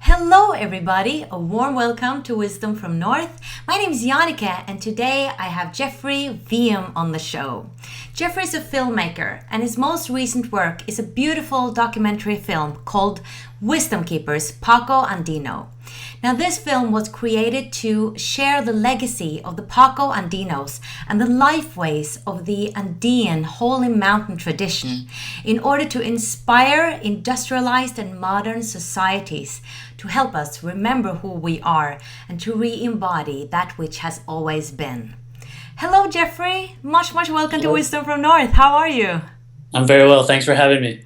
Hello, everybody. A warm welcome to Wisdom from North. My name is Jannica, and today I have Jeffrey Wium on the show. Jeffrey is a filmmaker, and his most recent work is a beautiful documentary film called Wisdomkeepers, Paqo Andino. Now, this film was created to share the legacy of the Paqo Andinos and the lifeways of the Andean Holy Mountain Tradition in order to inspire industrialized and modern societies to help us remember who we are and to re-embody that which has always been. Hello, Jeffrey. Much welcome to Wisdom from North. How are you? I'm very well. Thanks for having me.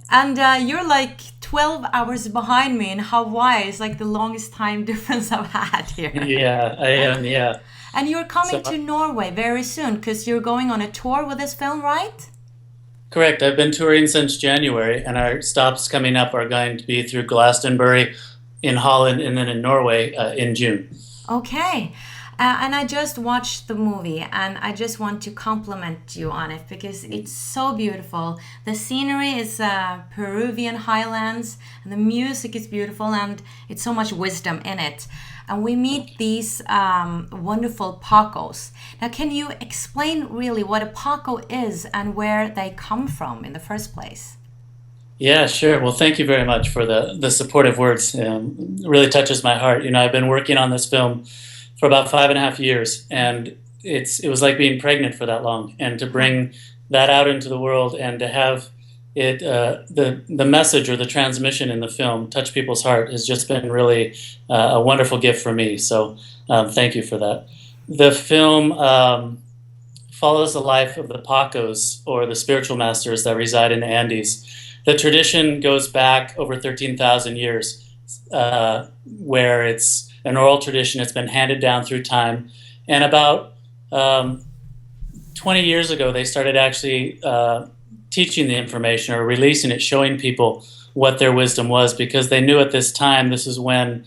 And you're like 12 hours behind me in Hawaii. It's like the longest time difference I've had here. Yeah, I am, yeah. And you're coming to Norway very soon because you're going on a tour with this film, right? Correct. I've been touring since January, and our stops coming up are going to be through Glastonbury in Holland and then in Norway in June. Okay. And I just watched the movie, and I just want to compliment you on it because it's so beautiful. The scenery is Peruvian highlands, and the music is beautiful, and it's so much wisdom in it. And we meet these wonderful Paqos. Now, can you explain really what a Paqo is and where they come from in the first place? Yeah, sure. Well, thank you very much for the supportive words. It really touches my heart. You know, I've been working on this film for about 5.5 years, and it was like being pregnant for that long. And to bring that out into the world and to have it the message or the transmission in the film touch people's heart has just been really a wonderful gift for me. So thank you for that. The film follows the life of the Paqos, or the spiritual masters that reside in the Andes. The tradition goes back over 13,000 years, where it's an oral tradition. It's been handed down through time. And about 20 years ago, they started actually teaching the information or releasing it, showing people what their wisdom was, because they knew at this time, this is when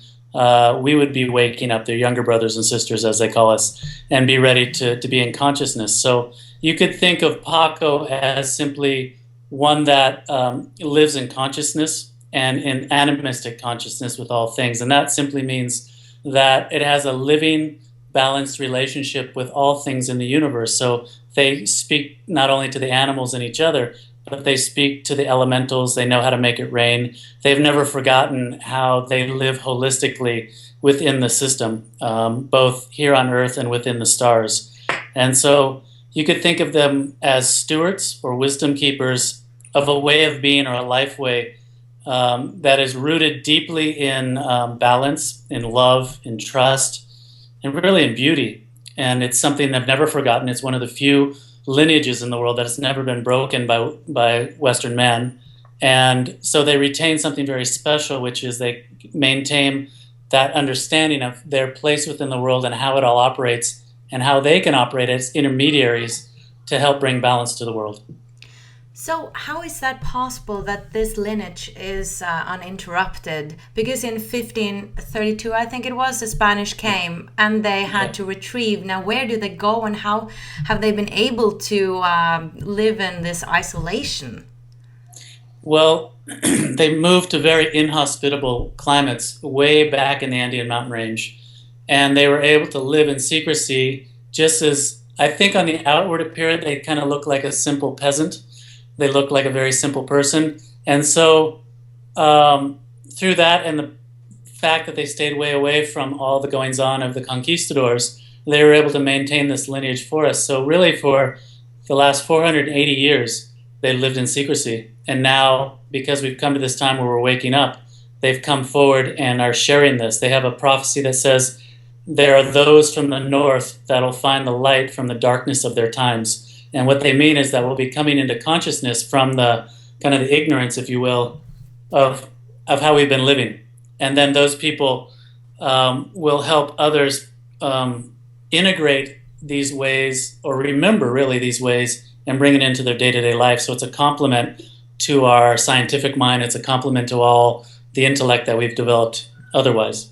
we would be waking up, their younger brothers and sisters, as they call us, and be ready to be in consciousness. So you could think of Paqo as simply one that lives in consciousness and in animistic consciousness with all things. And that simply means that it has a living, balanced relationship with all things in the universe. So they speak not only to the animals and each other, but they speak to the elementals. They know how to make it rain. They've never forgotten how they live holistically within the system, both here on Earth and within the stars. And so you could think of them as stewards or wisdom keepers of a way of being or a life way that is rooted deeply in balance, in love, in trust, and really in beauty. And it's something they've never forgotten. It's one of the few lineages in the world that has never been broken by Western man. And so they retain something very special, which is they maintain that understanding of their place within the world and how it all operates and how they can operate as intermediaries to help bring balance to the world. So how is that possible that this lineage is uninterrupted? Because in 1532, I think it was, the Spanish came and they had to retrieve. Now, where do they go and how have they been able to live in this isolation? Well, they moved to very inhospitable climates way back in the Andean mountain range. And they were able to live in secrecy, just as I think on the outward appearance, they kind of look like a simple peasant. They look like a very simple person. And so through that and the fact that they stayed way away from all the goings-on of the conquistadors, they were able to maintain this lineage for us. So really for the last 480 years, they lived in secrecy. And now, because we've come to this time where we're waking up, they've come forward and are sharing this. They have a prophecy that says, there are those from the north that will find the light from the darkness of their times. And what they mean is that we'll be coming into consciousness from the kind of the ignorance, if you will, of how we've been living. And then those people will help others integrate these ways, or remember really these ways, and bring it into their day-to-day life. So it's a complement to our scientific mind. It's a complement to all the intellect that we've developed otherwise.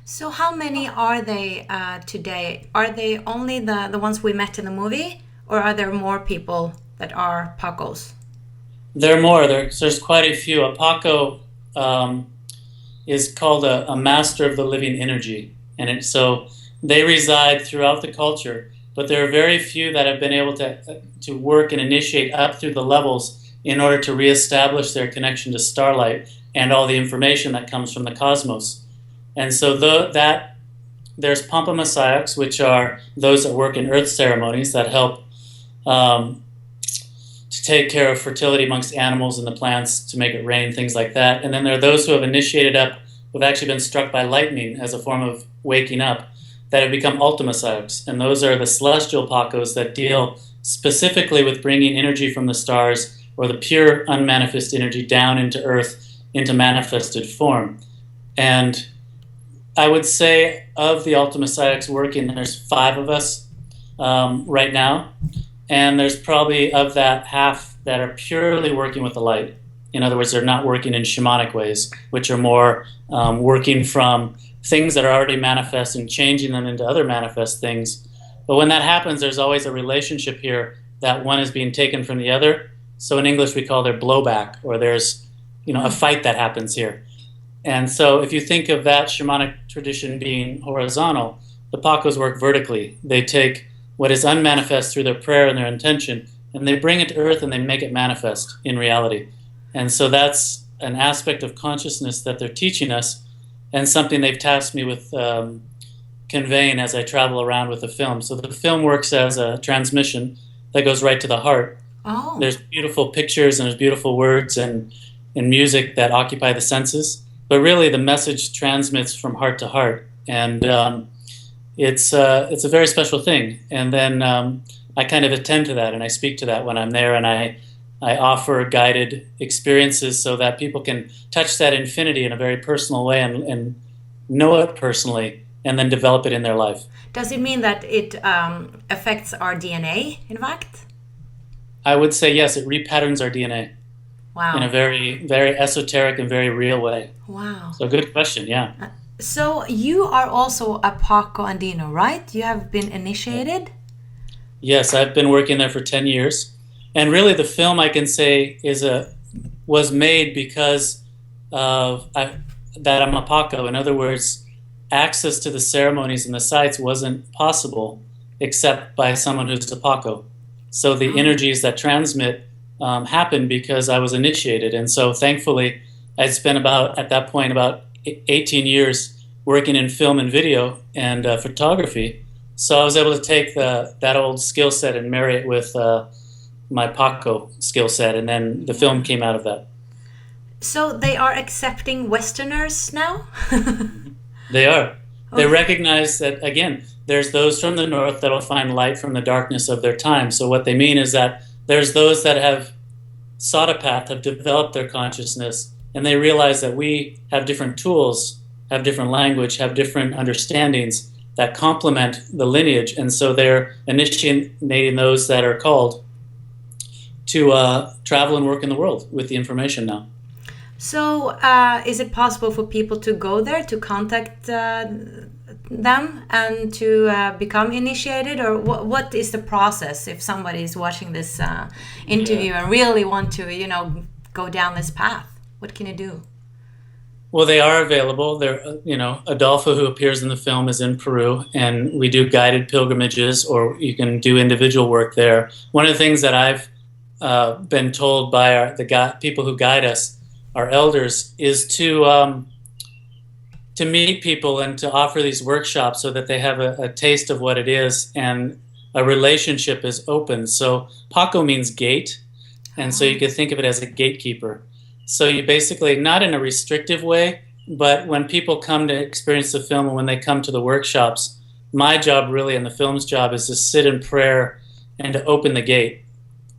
So how many are they today? Are they only the ones we met in the movie? Or are there more people that are Paqos? There are more. There's quite a few. A Paqo is called a master of the living energy. So they reside throughout the culture, but there are very few that have been able to work and initiate up through the levels in order to reestablish their connection to starlight and all the information that comes from the cosmos. And so there's Altomisayoqs, which are those that work in earth ceremonies that help to take care of fertility amongst animals and the plants to make it rain, things like that. And then there are those who have initiated up, who have actually been struck by lightning as a form of waking up, that have become Altomisayoqs. And those are the celestial Paqos that deal specifically with bringing energy from the stars or the pure unmanifest energy down into earth, into manifested form. And I would say of the Altomisayoqs working, there's 5 of us right now. And there's probably of that half that are purely working with the light. In other words, they're not working in shamanic ways, which are more working from things that are already manifest and changing them into other manifest things. But when that happens, there's always a relationship here that one is being taken from the other. So in English, we call there blowback, or there's a fight that happens here. And so if you think of that shamanic tradition being horizontal, the Paqos work vertically. They take what is unmanifest through their prayer and their intention, and they bring it to earth and they make it manifest in reality. And so that's an aspect of consciousness that they're teaching us, and something they've tasked me with conveying as I travel around with the film. So the film works as a transmission that goes right to the heart. Oh. There's beautiful pictures and there's beautiful words and music that occupy the senses, but really the message transmits from heart to heart. And it's a very special thing. And then I kind of attend to that and I speak to that when I'm there, and I offer guided experiences so that people can touch that infinity in a very personal way and know it personally and then develop it in their life. Does it mean that it affects our DNA, in fact? I would say yes, it repatterns our DNA. Wow. In a very, very esoteric and very real way. Wow. So good question, yeah. So you are also a Paqo Andino, right? You have been initiated? Yes, I've been working there for 10 years. And really the film, I can say, was made because of that I'm a Paqo. In other words, access to the ceremonies and the sites wasn't possible except by someone who's a Paqo. So the energies that transmit happened because I was initiated. And so thankfully, I'd spent at that point about 18 years working in film and video and photography. So I was able to take that old skill set and marry it with my Paqo skill set, and then the film came out of that. So they are accepting Westerners now? They are. Okay. They recognize that, again, there's those from the north that will find light from the darkness of their time. So what they mean is that there's those that have sought a path, have developed their consciousness, and they realize that we have different tools, have different language, have different understandings that complement the lineage. And so they're initiating those that are called to travel and work in the world with the information now. So is it possible for people to go there to contact them and to become initiated, or what is the process if somebody is watching this interview and really want to go down this path? What can you do? Well, they are available. They're, Adolfo, who appears in the film, is in Peru, and we do guided pilgrimages, or you can do individual work there. One of the things that I've been told by the people who guide us, our elders, is to meet people and to offer these workshops so that they have a taste of what it is, and a relationship is open. So Paqo means gate, and so you could think of it as a gatekeeper. So you basically, not in a restrictive way, but when people come to experience the film and when they come to the workshops, my job really, and the film's job, is to sit in prayer and to open the gate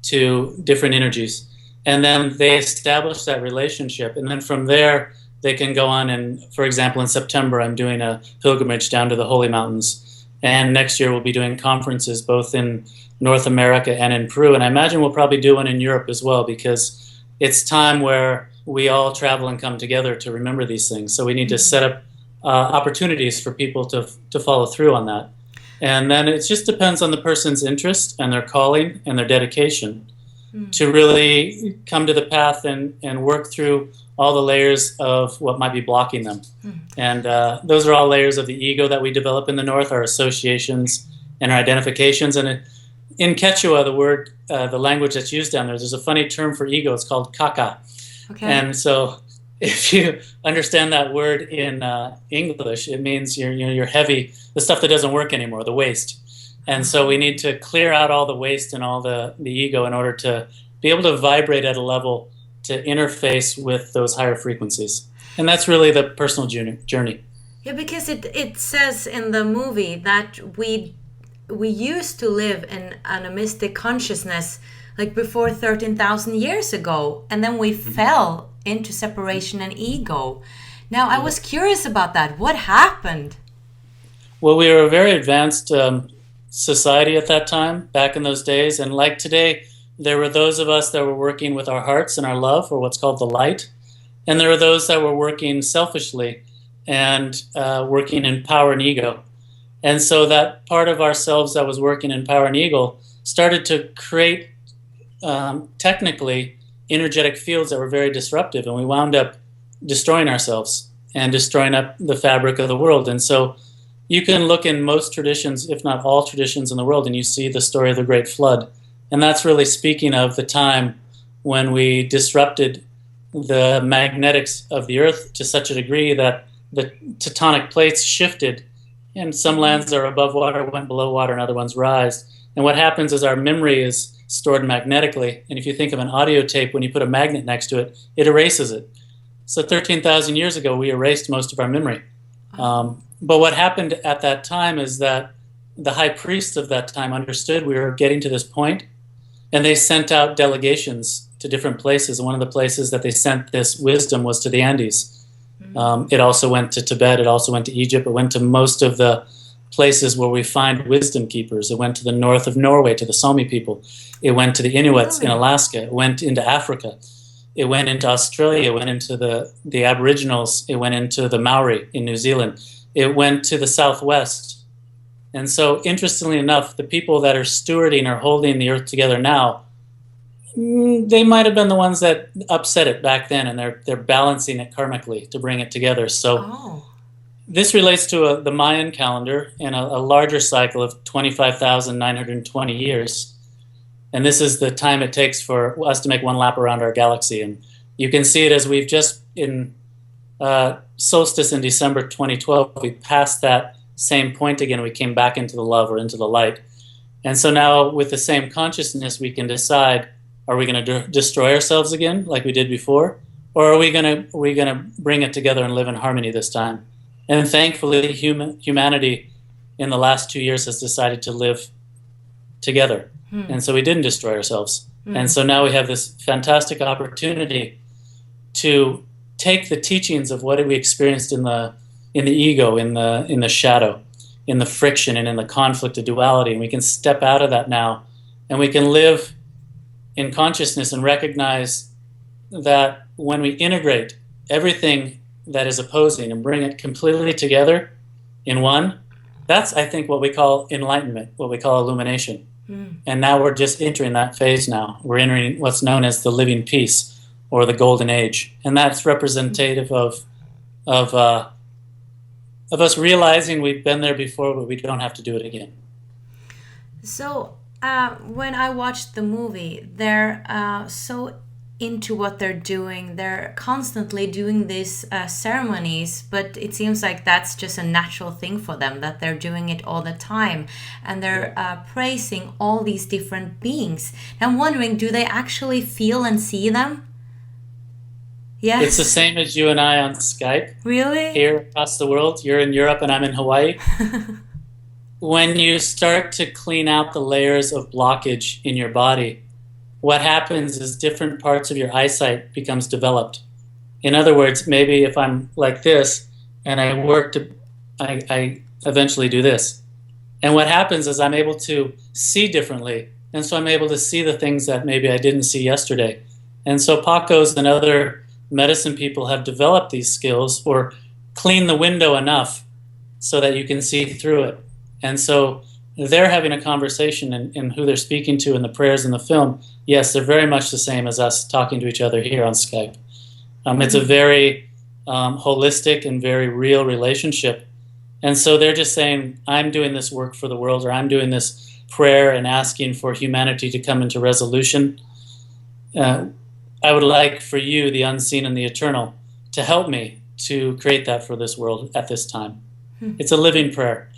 to different energies. And then they establish that relationship. And then from there, they can go on, and, for example, in September, I'm doing a pilgrimage down to the Holy Mountains. And next year, we'll be doing conferences both in North America and in Peru. And I imagine we'll probably do one in Europe as well, because it's time where we all travel and come together to remember these things. So we need to set up opportunities for people to follow through on that. And then it just depends on the person's interest and their calling and their dedication. to really come to the path and work through all the layers of what might be blocking them. And those are all layers of the ego that we develop in the North, our associations and our identifications. And in Quechua, the word, the language that's used down there's a funny term for ego. It's called caca. Okay. And so if you understand that word in English, it means you're heavy, the stuff that doesn't work anymore, the waste. And so we need to clear out all the waste and all the ego in order to be able to vibrate at a level to interface with those higher frequencies. And that's really the personal journey. Yeah, because it says in the movie that we used to live in animistic consciousness like before 13,000 years ago, and then we fell into separation and ego. Now, I was curious about that. What happened? Well, we were a very advanced society at that time, back in those days, and like today, there were those of us that were working with our hearts and our love, or what's called the light, and there were those that were working selfishly and working in power and ego. And so that part of ourselves that was working in power and ego started to create technically energetic fields that were very disruptive, and we wound up destroying ourselves and destroying up the fabric of the world. And so you can look in most traditions, if not all traditions in the world, and you see the story of the Great Flood. And that's really speaking of the time when we disrupted the magnetics of the earth to such a degree that the tectonic plates shifted, and some lands are above water, went below water, and other ones rise. And what happens is our memory is stored magnetically. And if you think of an audio tape, when you put a magnet next to it, it erases it. So 13,000 years ago, we erased most of our memory. But what happened at that time is that the high priests of that time understood we were getting to this point, and they sent out delegations to different places. And one of the places that they sent this wisdom was to the Andes. It also went to Tibet. It also went to Egypt. It went to most of the places where we find wisdom keepers. It went to the north of Norway, to the Sami people. It went to the Inuits in Alaska. It went into Africa. It went into Australia. It went into the Aboriginals. It went into the Maori in New Zealand. It went to the Southwest. And so, interestingly enough, the people that are stewarding or holding the earth together now, they might have been the ones that upset it back then, and they're balancing it karmically to bring it together. So this relates to the Mayan calendar in a larger cycle of 25,920 years. And this is the time it takes for us to make one lap around our galaxy. And you can see it as we've just, in solstice in December 2012, we passed that same point again. We came back into the love or into the light. And so now with the same consciousness, we can decide, are we going to destroy ourselves again like we did before? Or are we going to bring it together and live in harmony this time? And thankfully, humanity in the last 2 years has decided to live together. And so we didn't destroy ourselves. And so now we have this fantastic opportunity to take the teachings of what we experienced in the ego, in the shadow, in the friction, and in the conflict of duality. And we can step out of that now, and we can live in consciousness and recognize that when we integrate everything that is opposing and bring it completely together in one, that's, I think, what we call enlightenment, what we call illumination. And now we're just entering that phase now. We're entering what's known as the living peace, or the golden age. And that's representative of us realizing we've been there before, but we don't have to do it again. So when I watched the movie, they're so into what they're doing. They're constantly doing these ceremonies, but it seems like that's just a natural thing for them, that they're doing it all the time. And they're praising all these different beings. I'm wondering, do they actually feel and see them? Yes. It's the same as you and I on Skype. Really? Here across the world. You're in Europe and I'm in Hawaii. When you start to clean out the layers of blockage in your body, what happens is different parts of your eyesight becomes developed. In other words, maybe if I'm like this and I eventually do this. And what happens is I'm able to see differently. And so I'm able to see the things that maybe I didn't see yesterday. And so Paqos and other medicine people have developed these skills, or clean the window enough so that you can see through it. And so they're having a conversation and who they're speaking to in the prayers in the film, yes, they're very much the same as us talking to each other here on Skype. It's a very holistic and very real relationship. And so they're just saying, I'm doing this work for the world, or I'm doing this prayer and asking for humanity to come into resolution. I would like for you, the unseen and the eternal, to help me to create that for this world at this time. It's a living prayer.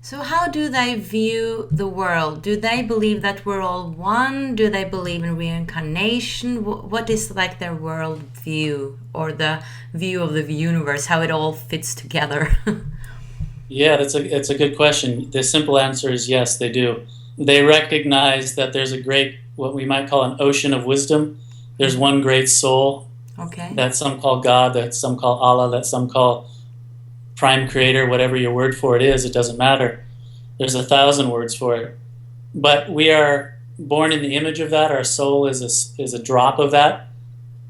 So how do they view the world? Do they believe that we're all one? Do they believe in reincarnation? What is like their world view, or the view of the universe, how it all fits together? Yeah, it's a good question. The simple answer is yes, they do. They recognize that there's a great, what we might call an ocean of wisdom. There's one great soul, that some call God, that some call Allah, that some call Prime Creator, whatever your word for it is, it doesn't matter. There's 1,000 words for it. But we are born in the image of that. Our soul is a drop of that.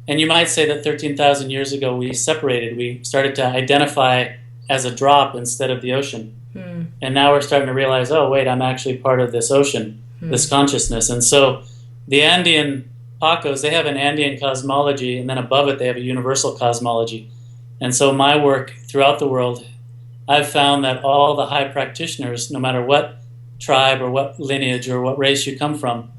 And you might say that 13,000 years ago we separated. We started to identify as a drop instead of the ocean. And now we're starting to realize, oh, wait, I'm actually part of this ocean, this consciousness. And so the Andean Paqos, they have an Andean cosmology, and then above it they have a universal cosmology. And so my work throughout the world, I've found that all the high practitioners, no matter what tribe or what lineage or what race you come from,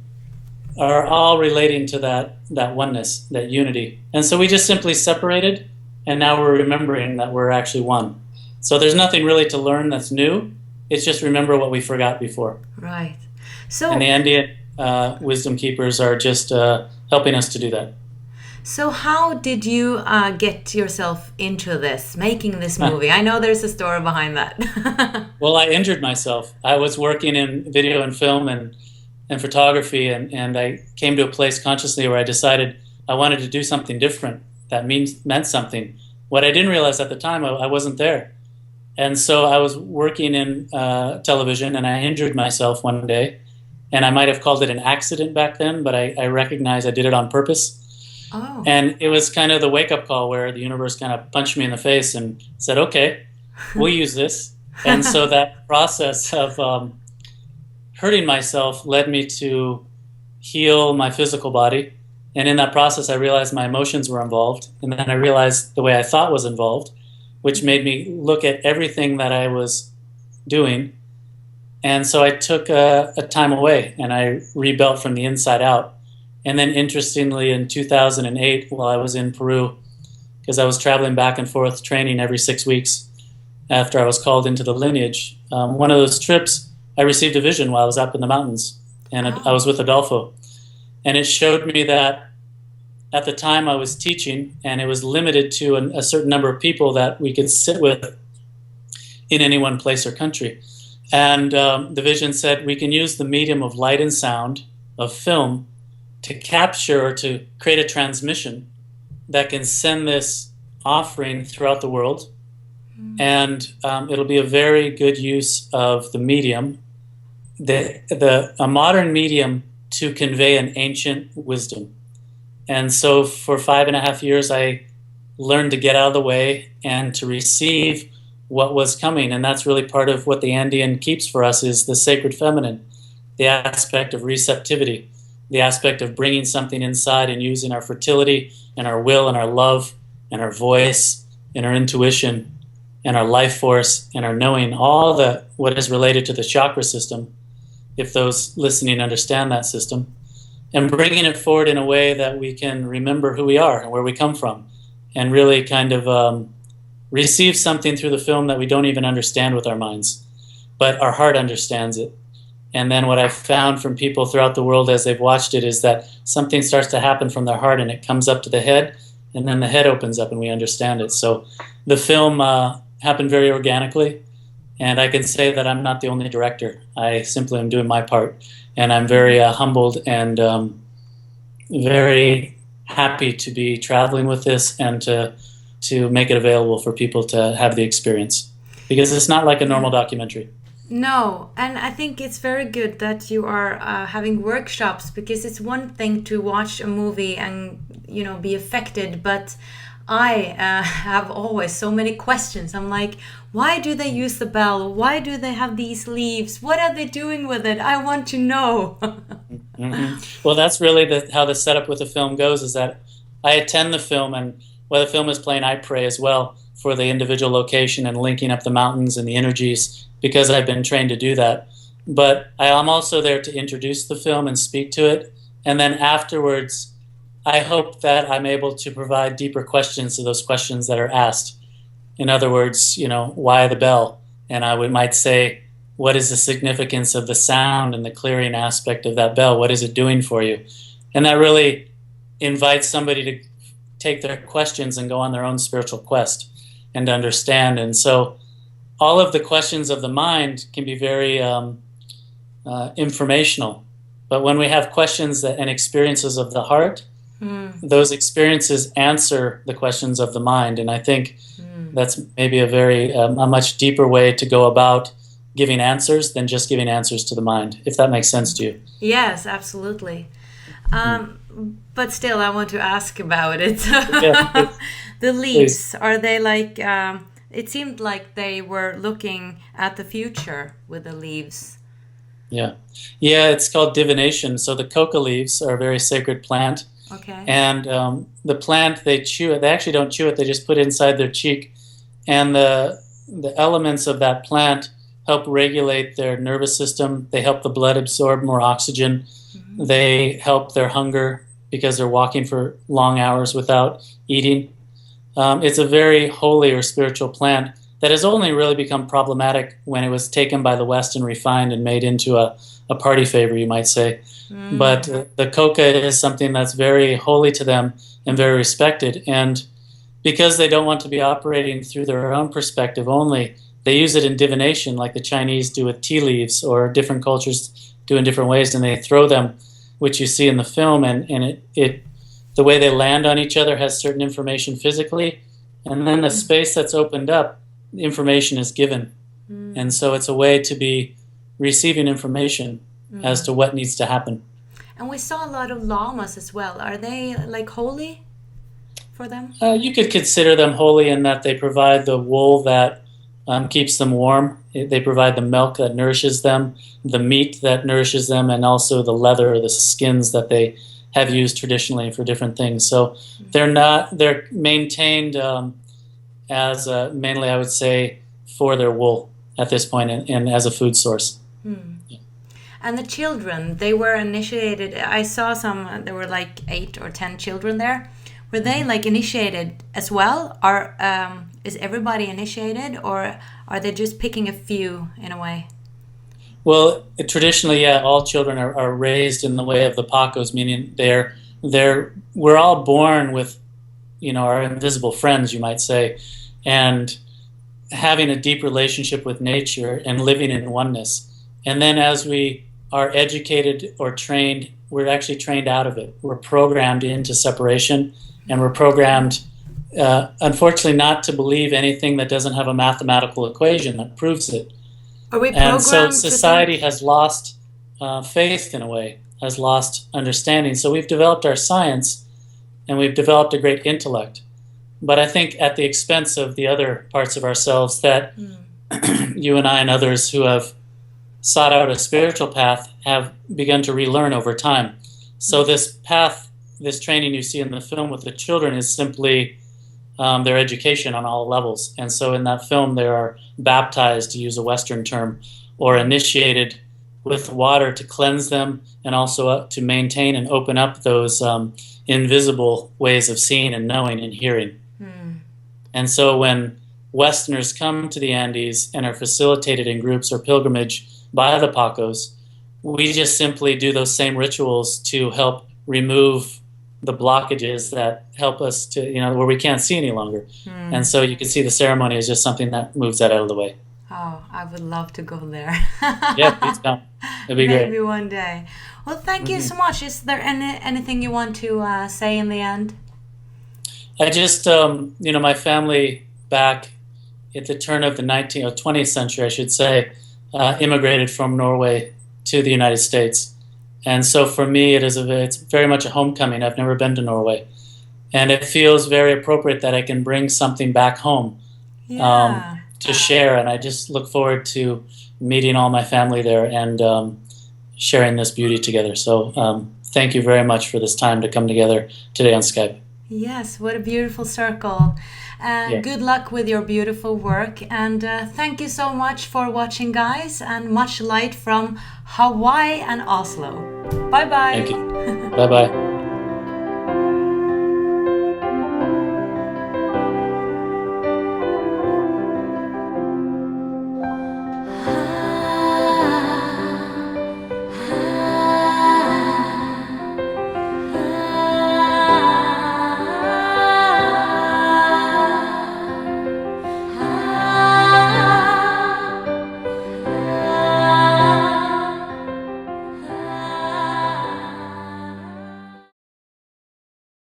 are all relating to that oneness, that unity. And so we just simply separated, and now we're remembering that we're actually one. So there's nothing really to learn that's new. It's just remember what we forgot before. Right. So, and the Andean Wisdomkeepers are just helping us to do that. So how did you get yourself into this, making this movie? I know there's a story behind that. Well, I injured myself. I was working in video and film and photography, and I came to a place consciously where I decided I wanted to do something different that meant something. What I didn't realize at the time, I wasn't there. And so I was working in television, and I injured myself one day. And I might have called it an accident back then, but I recognized I did it on purpose. Oh. And it was kind of the wake-up call where the universe kind of punched me in the face and said, okay, we'll use this. And so that process of hurting myself led me to heal my physical body. And in that process, I realized my emotions were involved. And then I realized the way I thought was involved, which made me look at everything that I was doing. And so I took a time away, and I rebuilt from the inside out. And then interestingly, in 2008, while I was in Peru, because I was traveling back and forth training every 6 weeks after I was called into the lineage, one of those trips, I received a vision while I was up in the mountains, and I was with Adolfo. And it showed me that at the time I was teaching, and it was limited to a certain number of people that we could sit with in any one place or country. And the vision said we can use the medium of light and sound, of film, to capture or to create a transmission that can send this offering throughout the world. And it'll be a very good use of the medium, a modern medium to convey an ancient wisdom. And so for 5.5 years, I learned to get out of the way and to receive what was coming. And that's really part of what the Andean keeps for us, is the sacred feminine, the aspect of receptivity, the aspect of bringing something inside and using our fertility and our will and our love and our voice and our intuition and our life force and our knowing, all what is related to the chakra system, if those listening understand that system, and bringing it forward in a way that we can remember who we are and where we come from, and really kind of receive something through the film that we don't even understand with our minds, but our heart understands it. And then what I've found from people throughout the world as they've watched it is that something starts to happen from their heart, and it comes up to the head, and then the head opens up and we understand it. So the film happened very organically, and I can say that I'm not the only director. I simply am doing my part, and I'm very humbled and very happy to be traveling with this and to make it available for people to have the experience, because it's not like a normal documentary. No, and I think it's very good that you are having workshops, because it's one thing to watch a movie and be affected, but I have always so many questions. I'm like, why do they use the bell? Why do they have these leaves? What are they doing with it? I want to know. Well, that's really how the setup with the film goes, is that I attend the film, and while the film is playing, I pray as well for the individual location and linking up the mountains and the energies, because I've been trained to do that. But I'm also there to introduce the film and speak to it. And then afterwards, I hope that I'm able to provide deeper questions to those questions that are asked. In other words, why the bell? And might say, what is the significance of the sound and the clearing aspect of that bell? What is it doing for you? And that really invites somebody to take their questions and go on their own spiritual quest and understand. And so all of the questions of the mind can be very informational. But when we have questions and experiences of the heart, those experiences answer the questions of the mind. And I think that's maybe a much deeper way to go about giving answers than just giving answers to the mind, if that makes sense to you. Yes, absolutely. But still, I want to ask about it. Yeah, the leaves, are they like, it seemed like they were looking at the future with the leaves. Yeah, it's called divination. So the coca leaves are a very sacred plant. Okay. And the plant, they chew it. They actually don't chew it. They just put it inside their cheek. And the elements of that plant help regulate their nervous system. They help the blood absorb more oxygen. Mm-hmm. They help their hunger because they're walking for long hours without eating. It's a very holy or spiritual plant that has only really become problematic when it was taken by the West and refined and made into a party favor, you might say. But the coca is something that's very holy to them and very respected. And because they don't want to be operating through their own perspective only, they use it in divination, like the Chinese do with tea leaves, or different cultures do in different ways, and they throw them, which you see in the film, and the way they land on each other has certain information physically, and then the space that's opened up, information is given. And so it's a way to be receiving information as to what needs to happen. And we saw a lot of llamas as well. Are they like holy for them? You could consider them holy in that they provide the wool that keeps them warm. They provide the milk that nourishes them, the meat that nourishes them, and also the leather or the skins that they have used traditionally for different things. So they're maintained as mainly, I would say, for their wool at this point, and as a food source. Yeah. And the children, they were initiated. I saw there were like 8 or 10 children there. Were they like initiated as well? Is everybody initiated, or are they just picking a few in a way? Well, traditionally, yeah, all children are raised in the way of the Paqos, meaning we're all born with, our invisible friends, you might say, and having a deep relationship with nature and living in oneness. And then as we are educated or trained, we're actually trained out of it. We're programmed into separation, and we're programmed, unfortunately, not to believe anything that doesn't have a mathematical equation that proves it. Are we programmed? And so society has lost faith in a way, has lost understanding. So we've developed our science, and we've developed a great intellect. But I think at the expense of the other parts of ourselves that you and I and others who have sought out a spiritual path have begun to relearn over time. So this path, this training you see in the film with the children is simply their education on all levels. And so in that film they are baptized, to use a Western term, or initiated with water to cleanse them, and also to maintain and open up those invisible ways of seeing and knowing and hearing. And so when Westerners come to the Andes and are facilitated in groups or pilgrimage by the Paqos, we just simply do those same rituals to help remove the blockages that help us to, where we can't see any longer. And so you can see the ceremony is just something that moves that out of the way. Oh, I would love to go there. Yeah, please come. It'd be great. Maybe one day. Well, thank you so much. Is there anything you want to say in the end? I just, my family back at the turn of the 20th century, I should say, immigrated from Norway to the United States. And so for me, it's very much a homecoming. I've never been to Norway. and it feels very appropriate that I can bring something back home to share. And I just look forward to meeting all my family there and sharing this beauty together. So thank you very much for this time to come together today on Skype. Yes, what a beautiful circle. Good luck with your beautiful work, and thank you so much for watching, guys, and much light from Hawaii and Oslo. Bye bye. Thank you. Bye bye.